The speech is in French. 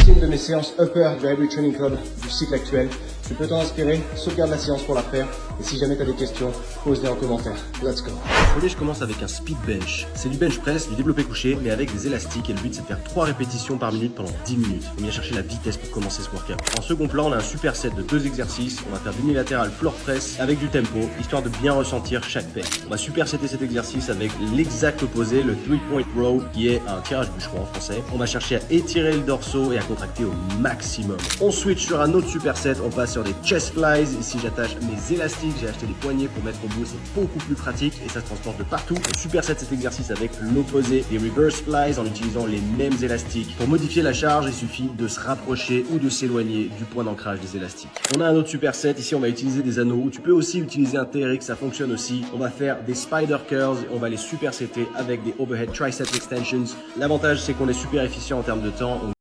c'est une de mes séances upper du Hybrid Training Club du cycle actuel. Tu peux t'en inspirer, sauvegarde la séance pour la faire. Et si jamais tu as des questions, pose-les en commentaire. Let's go. Premier, je commence avec un speed bench. C'est du bench press, du développé couché, mais avec des élastiques. Et le but, c'est de faire 3 répétitions par minute pendant 10 minutes. Il faut bien chercher la vitesse pour commencer ce workout. En second plan, on a un super set de 2 exercices. On va faire d'unilatéral floor press avec du tempo, histoire de bien ressentir chaque paire. On va supersetter cet exercice avec l'exact opposé, le 3-point row, qui est un tirage bûcheron en français. On va chercher à étirer le dorsaux et à contracter au maximum. On switch sur un autre superset, on passe sur des chest flies. Ici, j'attache mes élastiques, j'ai acheté des poignées pour mettre au bout, c'est beaucoup plus pratique et ça se transporte de partout. On superset cet exercice avec l'opposé, des reverse flies, en utilisant les mêmes élastiques. Pour modifier la charge, il suffit de se rapprocher ou de s'éloigner du point d'ancrage des élastiques. On a un autre superset, ici on va utiliser des anneaux. Tu peux aussi utiliser un TRX, ça fonctionne aussi. On va faire des spider curls et on va les supersetter avec des overhead tricep extensions. L'avantage, c'est qu'on est super efficient en termes de temps.